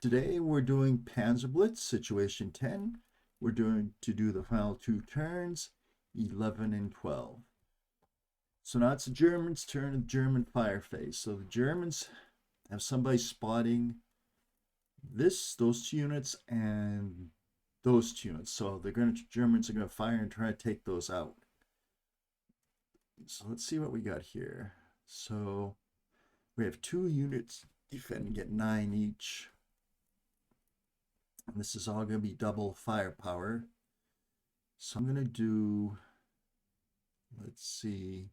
Today we're doing PanzerBlitz situation 10. We're doing to do the final two turns, 11 and 12. So now it's the Germans' turn, the German fire phase. So the Germans have somebody spotting those two units and those two units. So Germans are gonna fire and try to take those out. So let's see what we got here. So we have two units defending at 9 each. And this is all going to be double firepower. So I'm going to do, let's see,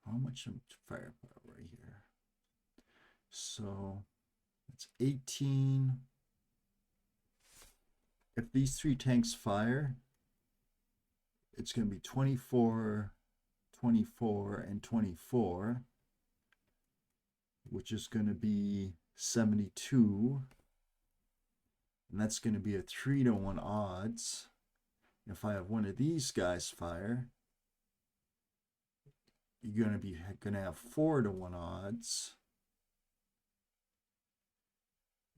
how much firepower right here. So it's 18. If these three tanks fire, it's going to be 24, 24, and 24, which is going to be 72. And that's going to be a 3-to-1 odds. If I have one of these guys fire, you're going to have 4-to-1 odds.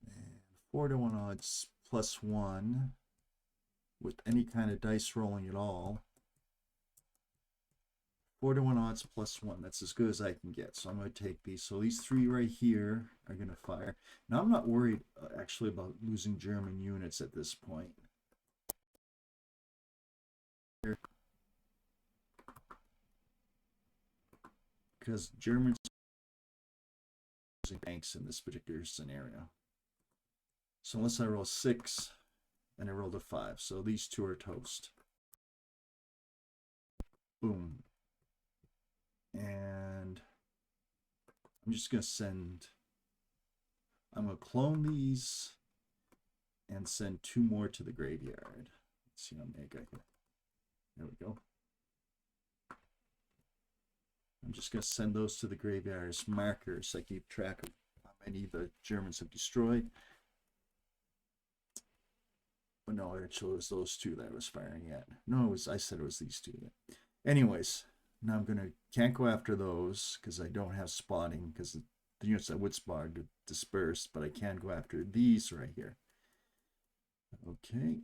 And 4-to-1 odds plus 1 with any kind of dice rolling at all. 4-to-1 odds plus 1. That's as good as I can get. So I'm going to take these. So these three right here are going to fire. Now I'm not worried actually about losing German units at this point. Because Germans are using tanks in this particular scenario. So unless I roll 6 and I rolled a 5. So these two are toast. Boom. And I'm just going to I'm going to clone these and send 2 more to the graveyard. Let's see how many I got here. There we go. I'm just going to send those to the graveyard as markers so I keep track of how many the Germans have destroyed. But no, actually it was those two that I was firing at. No, I said it was these two. Anyways, now can't go after those because I don't have spotting, because the units that would spot are dispersed, but I can go after these right here. Okay.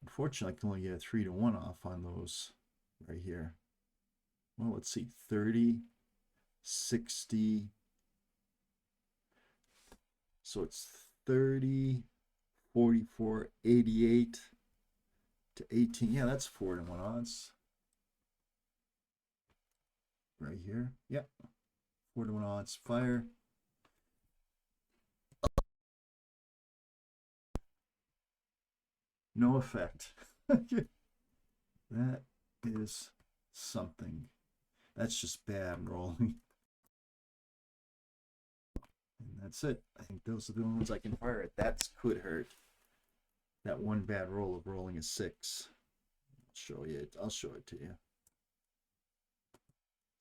Unfortunately, I can only get a 3-to-1 off on those right here. Well, let's see, 30, 60. So it's 30, 44, 88 to 18. Yeah, that's 4-to-1 odds. Right here. Yep. 4-to-1 odds. Fire. No effect. That is something. That's just bad rolling. And that's it. I think those are the only ones I can fire at. That could hurt. That one bad roll of rolling a 6. I'll show it to you.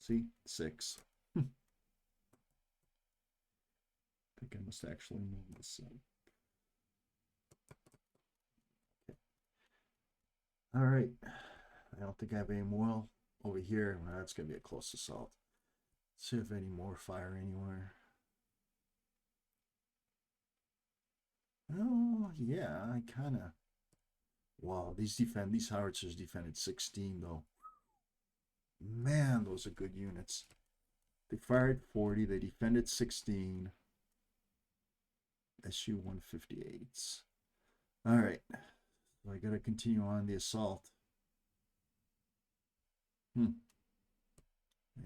See? 6. I think I must actually move this up. Okay. All right. I don't think I have any more over here. Well, that's going to be a close assault. Let's see if any more fire anywhere. Oh, yeah, I kind of... Wow, these howitzers defended 16, though. Man, those are good units. They fired 40, they defended 16. Su-158s. All right, so I got to continue on the assault. And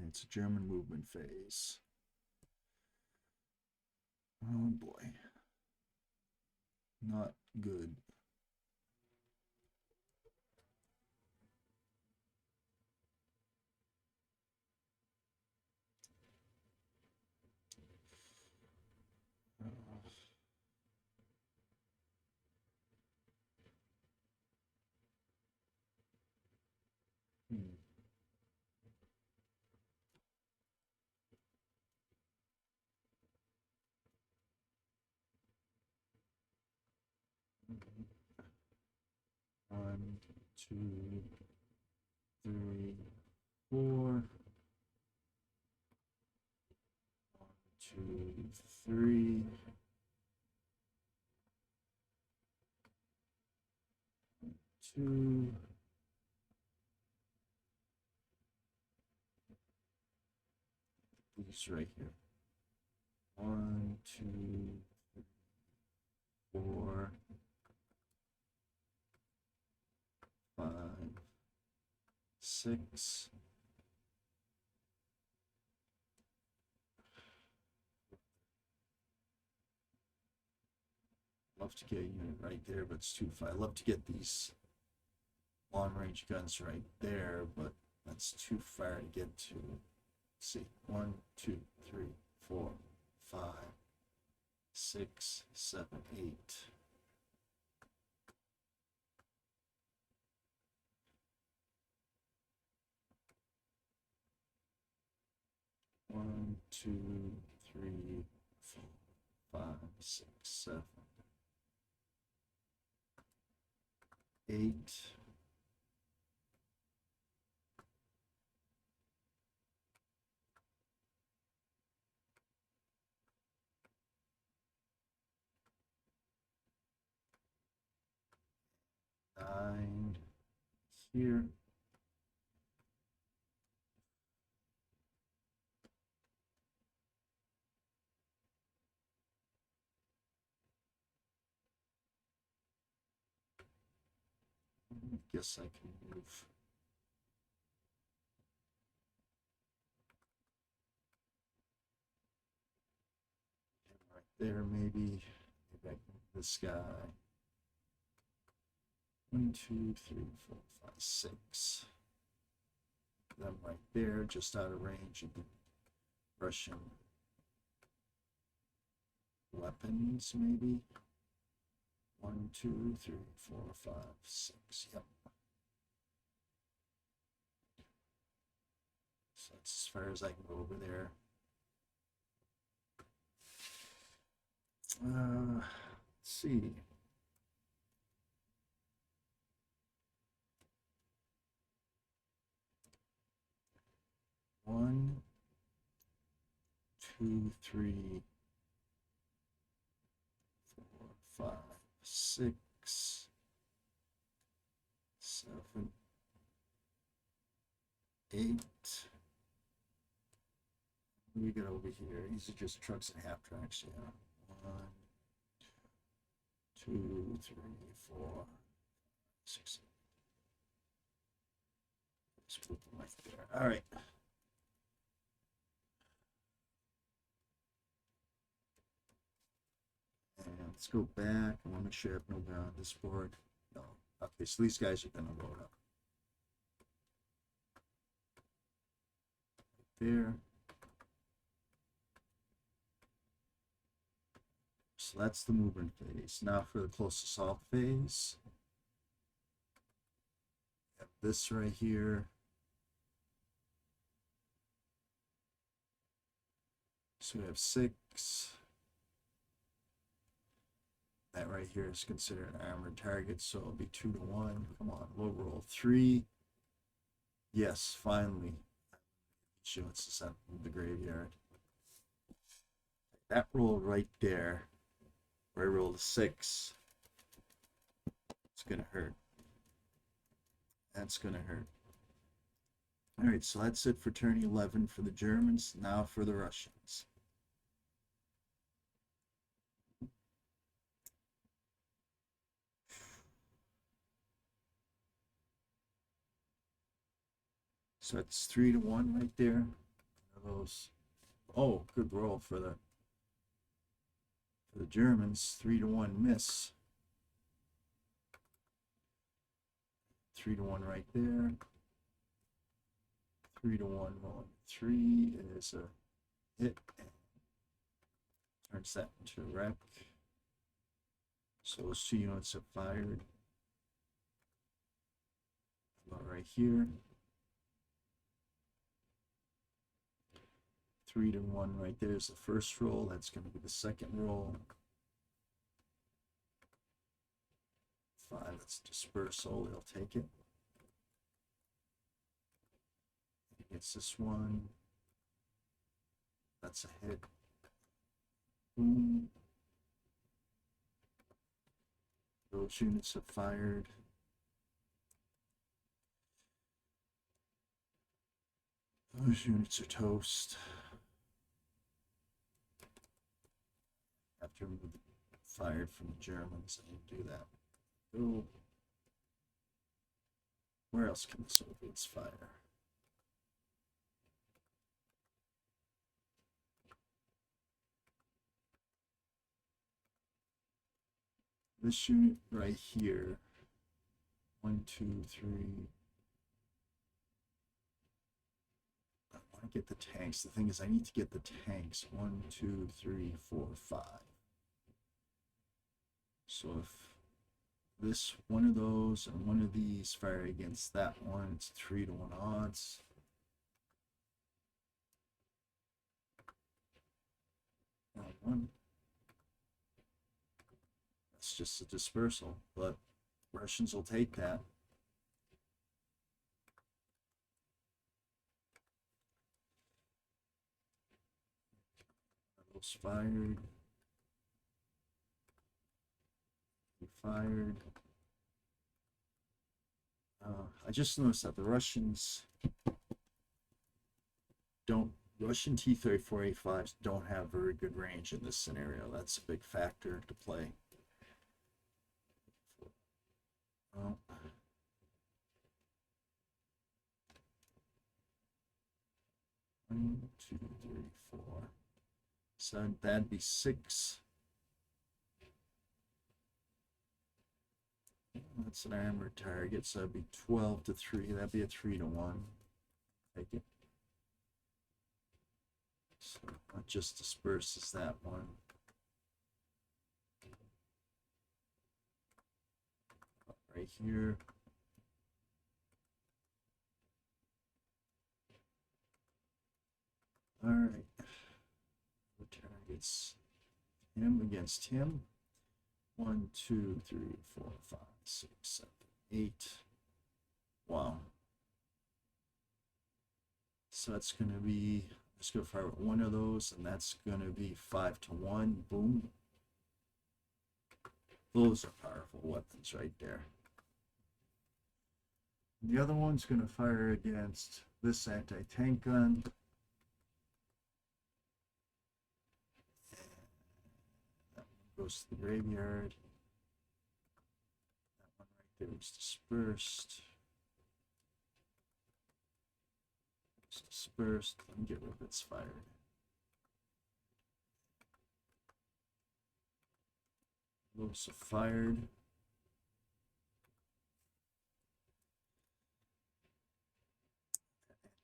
it's a German movement phase. Oh boy. Not good. One, 2, 3, 4. 3. Two. These right here. 1, 2, 3, 4, 5, 6. Love to get a unit right there, but it's too far. I love to get these long range guns right there, but that's too far to get to. Let's see, 1, 2, 3, 4, 5, 6, 7, 8. One, 2, 3, 4, 5, 6, 7, 8. Nine here. Guess I can move. Right there, maybe. Maybe I can move this guy. 1, 2, 3, 4, 5, 6. Them right there, just out of range of the Russian weapons, maybe. 1, 2, 3, 4, 5, 6. Yep. So that's as far as I can go over there. Let's see. One, 2, 3, 4, 5, 6, 7, 8. What do we got over here? These are just trucks and half tracks, yeah. 1, 2, 3, 4, 6. Let's put them right there. All right. And let's go back. I want to make sure I have no guy on this board. No. Okay, so these guys are going to load up. Right there. So that's the movement phase. Now for the close assault phase. We have this right here. So we have 6. That right here is considered an armored target, so it'll be 2 to 1. Come on, low roll. 3. Yes, finally. Units to send from the graveyard. That roll right there, where I rolled a 6, it's gonna hurt. That's gonna hurt. All right, so that's it for turn 11 for the Germans. Now for the Russians. So it's 3 to 1 right there. Those. Oh, good roll for the Germans. 3 to 1 miss. 3 to 1 right there. 3 to 1 rolling. 3 is a hit. Turns that into a wreck. So those 2 units have fired. About right here. 3 to 1 right there is the first roll. That's going to be the second roll. 5, that's dispersal. They'll take it. It's this one. That's a hit. Boom. Those units have fired. Those units are toast. After we fired from the Germans, I didn't do that. Go. Where else can the Soviets fire? This unit right here. 1, 2, 3. I want to get the tanks. The thing is, I need to get the tanks. 1, 2, 3, 4, 5. So if this one of those and one of these fire against that one, it's 3-1 odds. One. That's just a dispersal, but Russians will take that. Those fired. Fired. I just noticed that the Russians don't. Russian T-34A5s don't have very good range in this scenario. That's a big factor to play. Well, 1, 2, 3, 4. So that'd be 6. That's an armored target, so that'd be 12-3. That'd be a 3-1. Take it. So that just disperses that one. Right here. All right. The targets him against him. 1, 2, 3, 4, 5, 6, 7, 8. Wow. So that's going to be, let's go fire with one of those, and that's going to be 5-1. Boom. Those are powerful weapons right there. The other one's going to fire against this anti-tank gun. That one goes to the graveyard. That one right there is dispersed. It's dispersed. Let me get rid of its fired. Those are fired.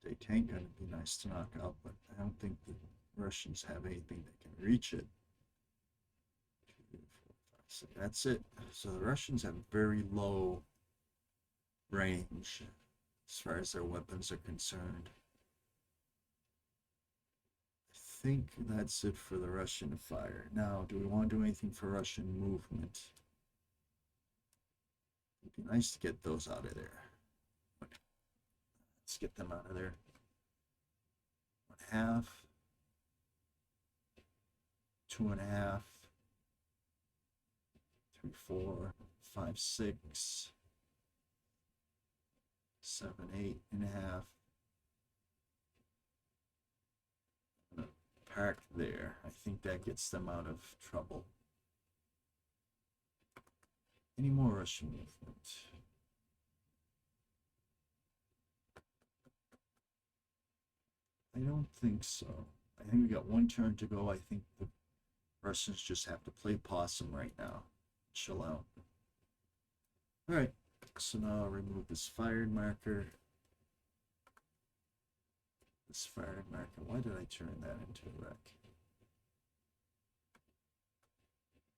A tank gun would be nice to knock out, but I don't think the Russians have anything that can reach it. 2, 4, 5, 6. That's it. So the Russians have very low range as far as their weapons are concerned. I think that's it for the Russian fire. Now, do we want to do anything for Russian movement? It'd be nice to get those out of there. Let's get them out of there. 1/2, 2.5, 3, 4, 5, 6, 7, 8.5. I'm gonna park there. I think that gets them out of trouble. Any more Russian movement? I don't think so. I think we got one turn to go. I think the Russians just have to play possum right now. Chill out. All right. So now I'll remove this fired marker. This fired marker. Why did I turn that into a wreck?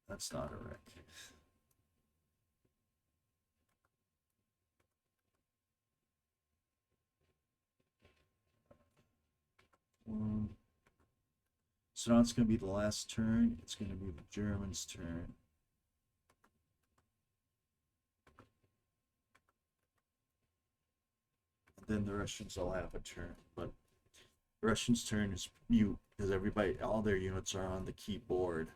That's not a wreck. So now it's going to be the last turn. It's going to be the Germans' turn. And then the Russians will have a turn. But Russians' turn is mute because everybody, all their units are on the keyboard.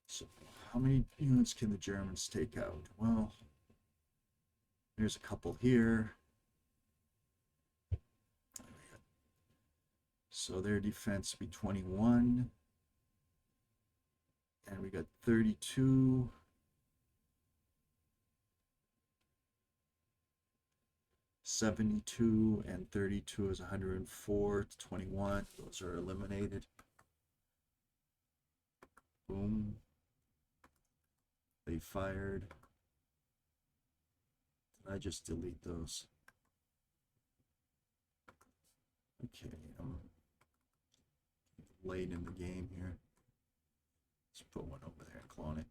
So how many units can the Germans take out? Well, there's a couple here. So their defense would be 21. And we got 32. $72 and 32 is 104 to 21. Those are eliminated. Boom. They fired. Did I just delete those? Okay, I'm late in the game here. Let's put one over there and clone it.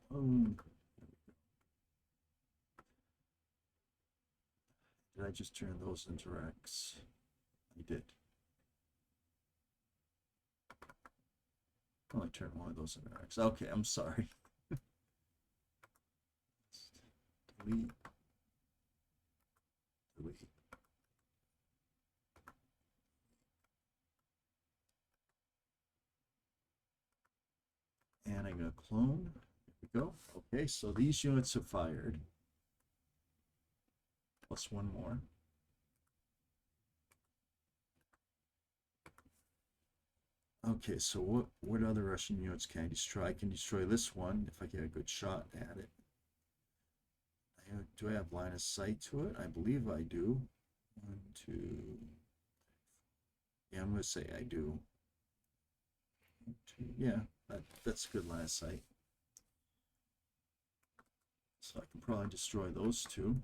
Clone. Did I just turn those into X? I did. Oh, I turned one of those into X. Okay, I'm sorry. Delete. Delete. And I'm going to clone. There we go. Okay, so these units have fired. Plus one more. Okay, so what other Russian units can I destroy? I can destroy this one if I get a good shot at it. Do I have line of sight to it? I believe I do. 1, 2. Yeah, I'm going to say I do. 1, 2. Yeah, that's a good line of sight. So I can probably destroy those two.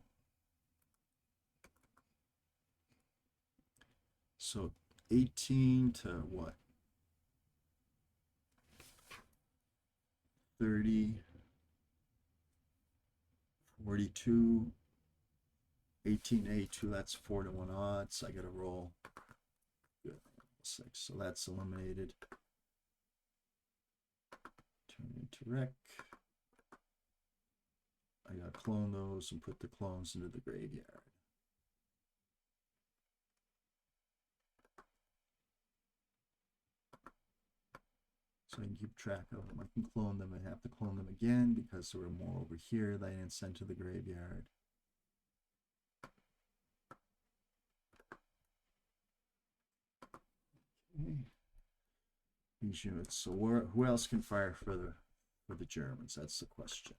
So 18 to what? 30, 42, 18A2, that's 4-1 odds. I gotta roll. Good. 6, so that's eliminated. Turn into wreck. I gotta clone those and put the clones into the graveyard. So I can keep track of them. I can clone them and have to clone them again because there were more over here that I didn't send to the graveyard. Okay. These units. So who else can fire for the Germans? That's the question.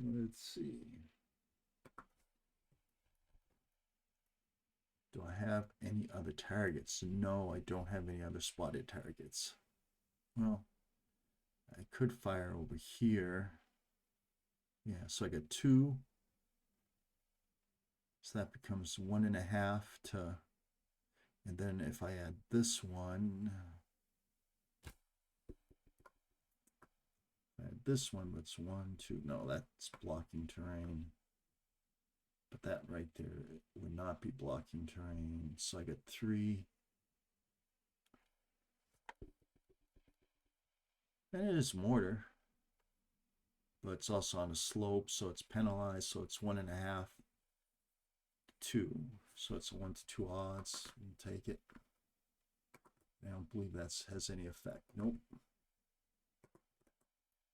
Let's see. Do I have any other targets? No, I don't have any other spotted targets. Well, I could fire over here. Yeah, so I got 2. So that becomes 1.5 to, and then if I add this one, this one, but it's 1, 2. No, that's blocking terrain. But that right there would not be blocking terrain. So I got 3. And it is mortar, but it's also on a slope, so it's penalized. So it's 1.5, 2. So it's a 1 to 2 odds. We'll take it. I don't believe that has any effect. Nope.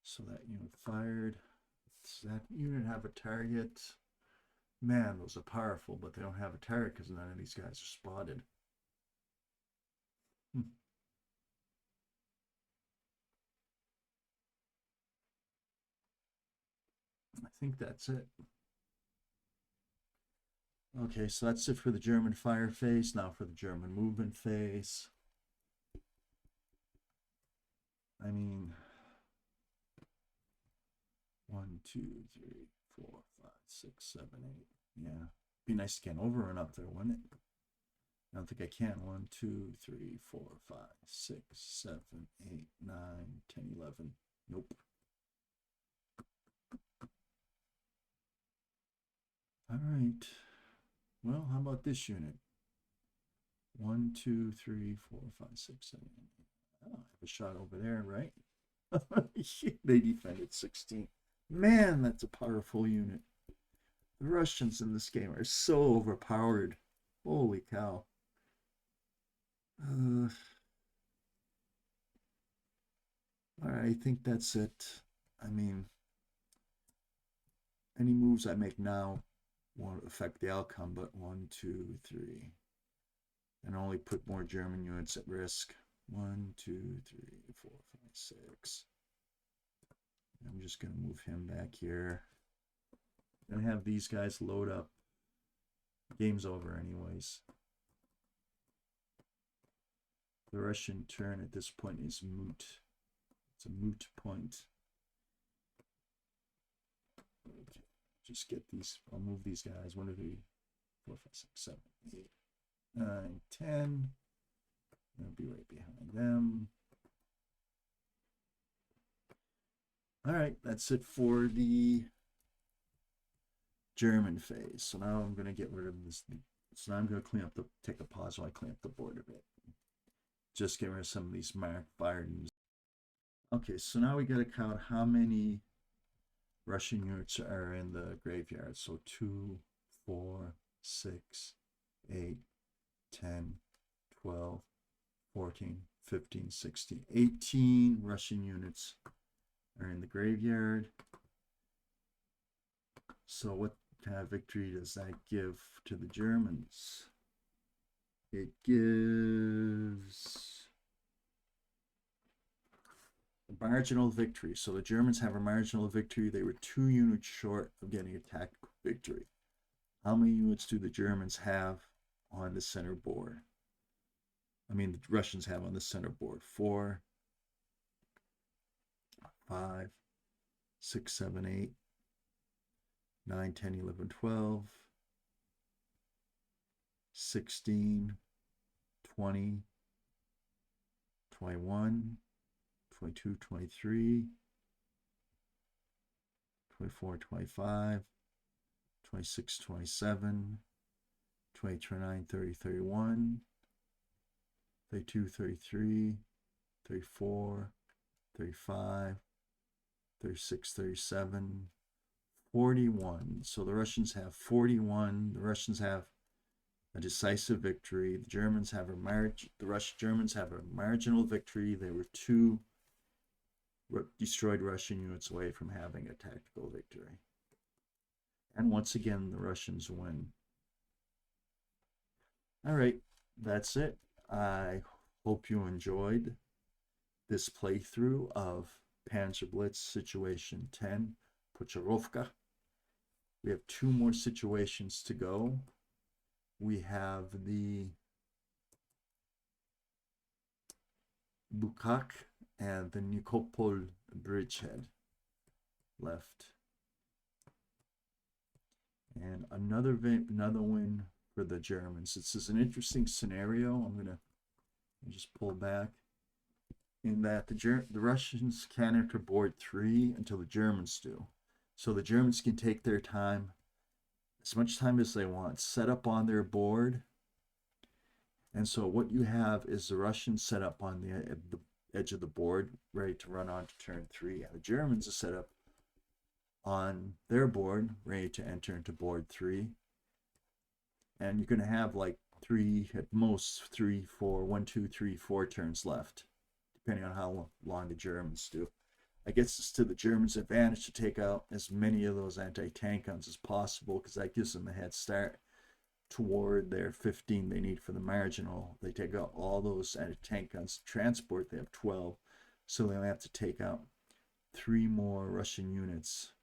So that unit fired. Does that unit have a target? Man, those are powerful, but they don't have a target because none of these guys are spotted. I think that's it. Okay, so that's it for the German fire phase. Now for the German movement phase. I mean, 1, 2, 3, 4, 5, 6, 7, 8. Yeah, be nice to get an overrun up there, wouldn't it? I don't think I can. 1, 2, 3, 4, 5, 6, 7, 8, 9, 10, 11. Nope. All right. Well, how about this unit? 1, 2, 3, 4, 5, 6, 7, 8. Oh, I have a shot over there, right? They defended 16. Man, that's a powerful unit. The Russians in this game are so overpowered. Holy cow. All right, I think that's it. I mean, any moves I make now won't affect the outcome, but 1, 2, 3. And only put more German units at risk. 1, 2, 3, 4, 5, 6. I'm just going to move him back here. Gonna have these guys load up. Game's over anyways. The Russian turn at this point is moot. It's a moot point. Okay. Just get these. I'll move these guys. 1, 2, 3, 4, 5, 6, 7, 8, 9, 10. I'll be right behind them. All right, that's it for the German phase. So now I'm going to get rid of this. So now I'm going to clean up the, take a pause while I clean up the board a bit. Just get rid of some of these marked Bardens. Okay, so now we got to count how many Russian units are in the graveyard. So 2, 4, 6, 8, 10, 12, 14, 15, 16, 18 Russian units are in the graveyard. So what kind of victory does that give to the Germans? It gives a marginal victory. So the Germans have a marginal victory. They were 2 units short of getting a tactical victory. How many units do the Germans have on the center board? I mean, the Russians have on the center board 4, 5, 6, 7, 8, 9, 10, 11, 12, 16, 20, 21, 22, 23, 24, 25, 26, 27, 28, 29, 30, 31, 32, 33, 34, 35, 36, 37, 41. So the Russians have 41. The Russians have a decisive victory. The Germans have Germans have a marginal victory. They were 2 destroyed Russian units away from having a tactical victory. And once again, the Russians win. All right, that's it. I hope you enjoyed this playthrough of PanzerBlitz Situation 10, Porochovka. We have 2 more situations to go. We have the Bukak and the Nikopol bridgehead left. And another win for the Germans. This is an interesting scenario. I'm going to just pull back. In that the Russians can't enter board 3 until the Germans do. So the Germans can take their time, as much time as they want, set up on their board. And so what you have is the Russians set up on the edge of the board, ready to run on to turn 3. And the Germans are set up on their board, ready to enter into board 3. And you're going to have like 3, at most 3, 4, 1, 2, 3, 4 turns left, depending on how long the Germans do. I guess it's to the Germans' advantage to take out as many of those anti-tank guns as possible, because that gives them a head start toward their 15 they need for the marginal. They take out all those anti-tank guns. Transport, they have 12, so they only have to take out 3 more Russian units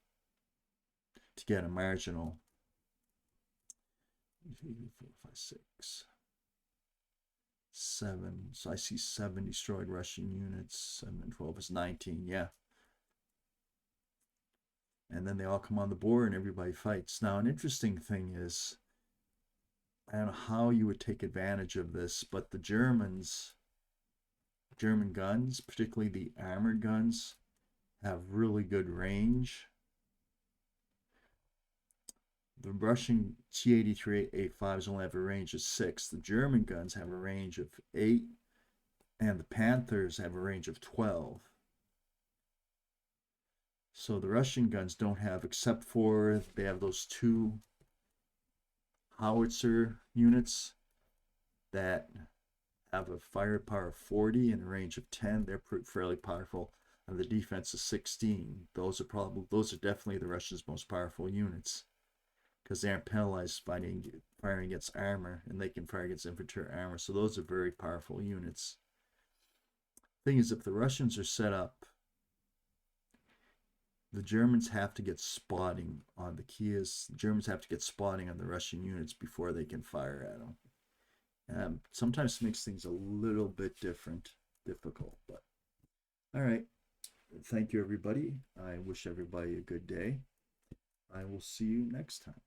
to get a marginal. 3, 4, 5, 6, 7. So I see 7 destroyed Russian units. 7 and 12 is 19. Yeah. And then they all come on the board and everybody fights. Now, an interesting thing is, I don't know how you would take advantage of this, but the German guns, particularly the armored guns, have really good range. The Russian T-83A5s only have a range of 6. The German guns have a range of 8, and the Panthers have a range of 12. So the Russian guns don't have, except for they have those 2 howitzer units that have a firepower of 40 and a range of 10. They're fairly powerful. And the defense is 16. Those are definitely the Russians' most powerful units, because they aren't penalized firing against armor, and they can fire against infantry armor. So those are very powerful units. Thing is, if the Russians are set up, the Germans have to get spotting on the Kias. The Germans have to get spotting on the Russian units before they can fire at them. Sometimes makes things a little bit difficult, but all right. Thank you, everybody. I wish everybody a good day. I will see you next time.